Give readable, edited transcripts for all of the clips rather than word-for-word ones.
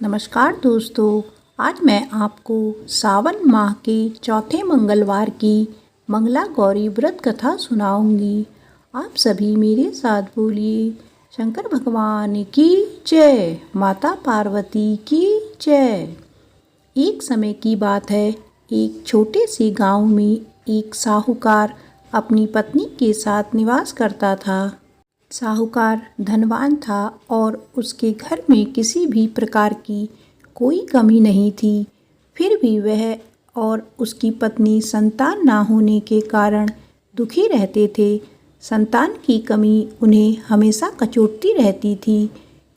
नमस्कार दोस्तों। आज मैं आपको सावन माह के चौथे मंगलवार की मंगला गौरी व्रत कथा सुनाऊंगी। आप सभी मेरे साथ बोलिए, शंकर भगवान की जय, माता पार्वती की जय। एक समय की बात है, एक छोटे से गांव में एक साहूकार अपनी पत्नी के साथ निवास करता था। साहूकार धनवान था और उसके घर में किसी भी प्रकार की कोई कमी नहीं थी। फिर भी वह और उसकी पत्नी संतान ना होने के कारण दुखी रहते थे। संतान की कमी उन्हें हमेशा कचोटती रहती थी।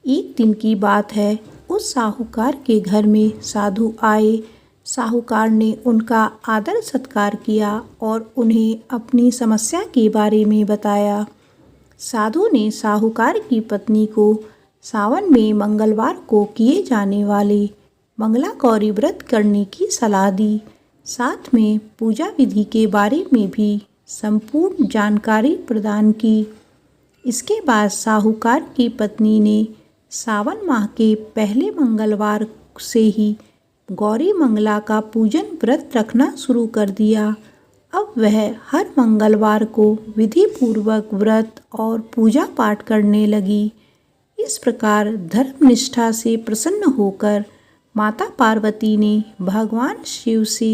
एक दिन की बात है, उस साहूकार के घर में साधु आए। साहूकार ने उनका आदर सत्कार किया और उन्हें अपनी समस्या के बारे में बताया। साधु ने साहूकार की पत्नी को सावन में मंगलवार को किए जाने वाले मंगला गौरी व्रत करने की सलाह दी। साथ में पूजा विधि के बारे में भी संपूर्ण जानकारी प्रदान की। इसके बाद साहूकार की पत्नी ने सावन माह के पहले मंगलवार से ही गौरी मंगला का पूजन व्रत रखना शुरू कर दिया। अब वह हर मंगलवार को विधि पूर्वक व्रत और पूजा पाठ करने लगी। इस प्रकार धर्मनिष्ठा से प्रसन्न होकर माता पार्वती ने भगवान शिव से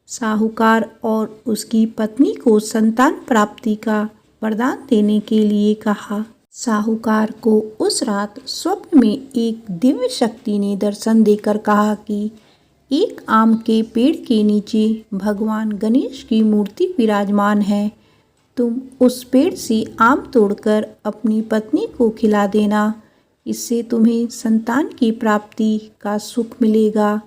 साहूकार और उसकी पत्नी को संतान प्राप्ति का वरदान देने के लिए कहा। साहूकार को उस रात स्वप्न में एक दिव्य शक्ति ने दर्शन देकर कहा कि एक आम के पेड़ के नीचे भगवान गणेश की मूर्ति विराजमान है। तुम उस पेड़ से आम तोड़कर अपनी पत्नी को खिला देना, इससे तुम्हें संतान की प्राप्ति का सुख मिलेगा।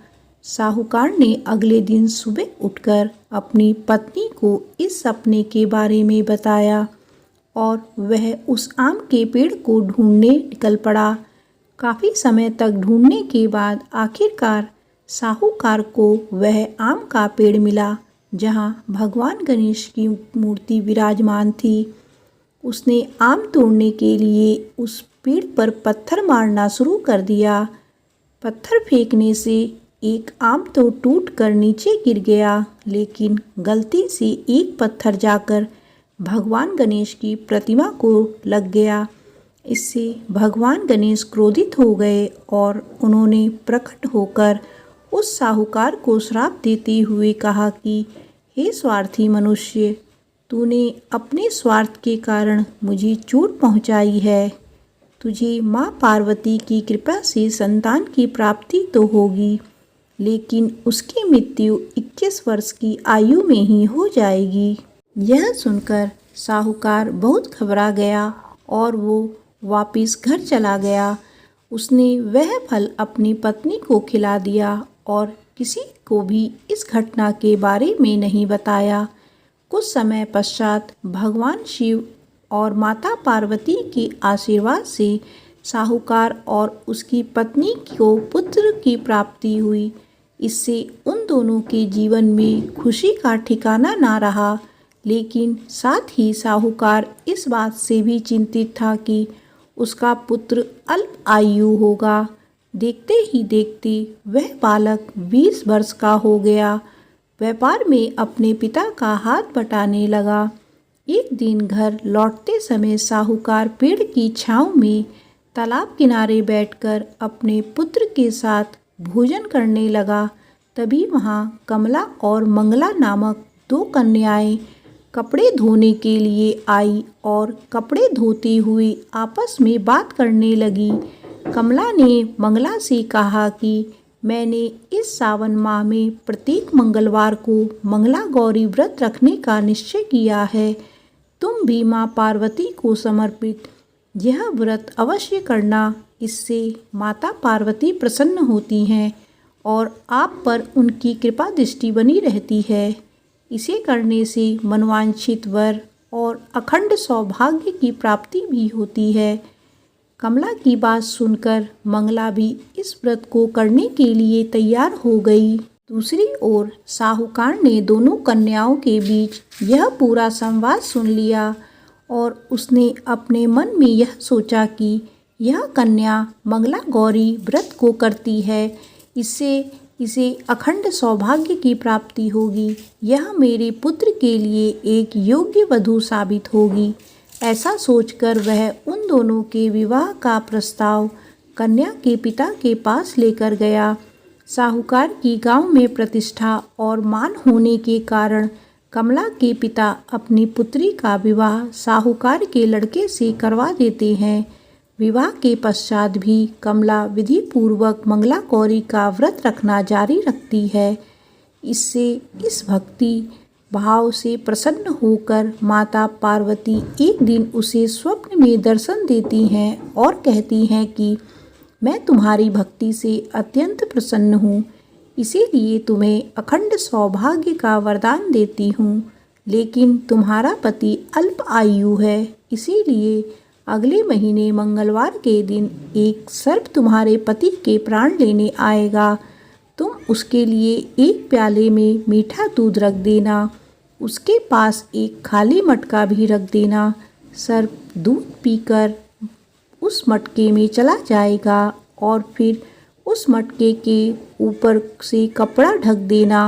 साहूकार ने अगले दिन सुबह उठकर अपनी पत्नी को इस सपने के बारे में बताया और वह उस आम के पेड़ को ढूंढने निकल पड़ा। काफ़ी समय तक ढूंढने के बाद आखिरकार साहूकार को वह आम का पेड़ मिला जहां भगवान गणेश की मूर्ति विराजमान थी। उसने आम तोड़ने के लिए उस पेड़ पर पत्थर मारना शुरू कर दिया। पत्थर फेंकने से एक आम तो टूटकर नीचे गिर गया, लेकिन गलती से एक पत्थर जाकर भगवान गणेश की प्रतिमा को लग गया। इससे भगवान गणेश क्रोधित हो गए और उन्होंने प्रकट होकर उस साहूकार को श्राप देते हुए कहा कि हे स्वार्थी मनुष्य, तूने अपने स्वार्थ के कारण मुझे चोट पहुंचाई है। तुझे माँ पार्वती की कृपा से संतान की प्राप्ति तो होगी, लेकिन उसकी मृत्यु 21 वर्ष की आयु में ही हो जाएगी। यह सुनकर साहूकार बहुत घबरा गया और वो वापस घर चला गया। उसने वह फल अपनी पत्नी को खिला दिया और किसी को भी इस घटना के बारे में नहीं बताया। कुछ समय पश्चात भगवान शिव और माता पार्वती के आशीर्वाद से साहूकार और उसकी पत्नी को पुत्र की प्राप्ति हुई। इससे उन दोनों के जीवन में खुशी का ठिकाना ना रहा, लेकिन साथ ही साहूकार इस बात से भी चिंतित था कि उसका पुत्र अल्प आयु होगा। देखते ही देखते वह बालक 20 वर्ष का हो गया। व्यापार में अपने पिता का हाथ बटाने लगा। एक दिन घर लौटते समय साहूकार पेड़ की छांव में तालाब किनारे बैठकर अपने पुत्र के साथ भोजन करने लगा। तभी वहां कमला और मंगला नामक 2 कन्याएं कपड़े धोने के लिए आई और कपड़े धोते हुए आपस में बात करने लगी। कमला ने मंगला से कहा कि मैंने इस सावन माह में प्रत्येक मंगलवार को मंगला गौरी व्रत रखने का निश्चय किया है। तुम भी माँ पार्वती को समर्पित यह व्रत अवश्य करना। इससे माता पार्वती प्रसन्न होती हैं और आप पर उनकी कृपा दृष्टि बनी रहती है। इसे करने से मनवांछित वर और अखंड सौभाग्य की प्राप्ति भी होती है। कमला की बात सुनकर मंगला भी इस व्रत को करने के लिए तैयार हो गई। दूसरी ओर साहूकार ने दोनों कन्याओं के बीच यह पूरा संवाद सुन लिया और उसने अपने मन में यह सोचा कि यह कन्या मंगला गौरी व्रत को करती है, इससे इसे अखंड सौभाग्य की प्राप्ति होगी। यह मेरे पुत्र के लिए एक योग्य वधू साबित होगी। ऐसा सोचकर वह उन दोनों के विवाह का प्रस्ताव कन्या के पिता के पास लेकर गया। साहूकार की गांव में प्रतिष्ठा और मान होने के कारण कमला के पिता अपनी पुत्री का विवाह साहूकार के लड़के से करवा देते हैं। विवाह के पश्चात भी कमला विधि पूर्वक मंगला गौरी का व्रत रखना जारी रखती है। इससे इस भक्ति भाव से प्रसन्न होकर माता पार्वती एक दिन उसे स्वप्न में दर्शन देती हैं और कहती हैं कि मैं तुम्हारी भक्ति से अत्यंत प्रसन्न हूँ, इसीलिए तुम्हें अखंड सौभाग्य का वरदान देती हूँ। लेकिन तुम्हारा पति अल्प आयु है, इसीलिए अगले महीने मंगलवार के दिन एक सर्प तुम्हारे पति के प्राण लेने आएगा। तुम उसके लिए एक प्याले में मीठा दूध रख देना, उसके पास एक खाली मटका भी रख देना। सर्प दूध पीकर उस मटके में चला जाएगा और फिर उस मटके के ऊपर से कपड़ा ढक देना।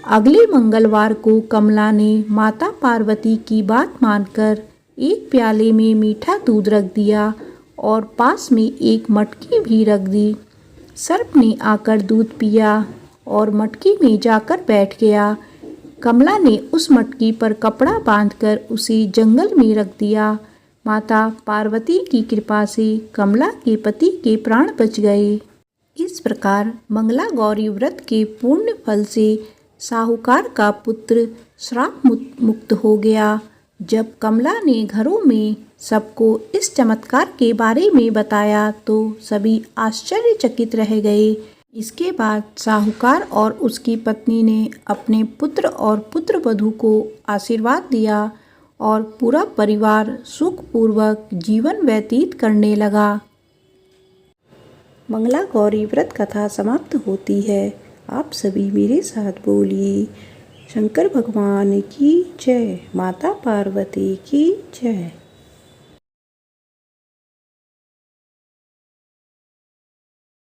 अगले मंगलवार को कमला ने माता पार्वती की बात मानकर एक प्याले में मीठा दूध रख दिया और पास में एक मटकी भी रख दी। सर्प ने आकर दूध पिया और मटकी में जाकर बैठ गया। कमला ने उस मटकी पर कपड़ा बांधकर उसे जंगल में रख दिया। माता पार्वती की कृपा से कमला के पति के प्राण बच गए। इस प्रकार मंगला गौरी व्रत के पूर्ण फल से साहूकार का पुत्र श्राप मुक्त हो गया। जब कमला ने घरों में सबको इस चमत्कार के बारे में बताया तो सभी आश्चर्यचकित रह गए। इसके बाद साहूकार और उसकी पत्नी ने अपने पुत्र और पुत्रवधू को आशीर्वाद दिया और पूरा परिवार सुखपूर्वक जीवन व्यतीत करने लगा। मंगला गौरी व्रत कथा समाप्त होती है। आप सभी मेरे साथ बोलिए शंकर भगवान की जय, माता पार्वती की जय।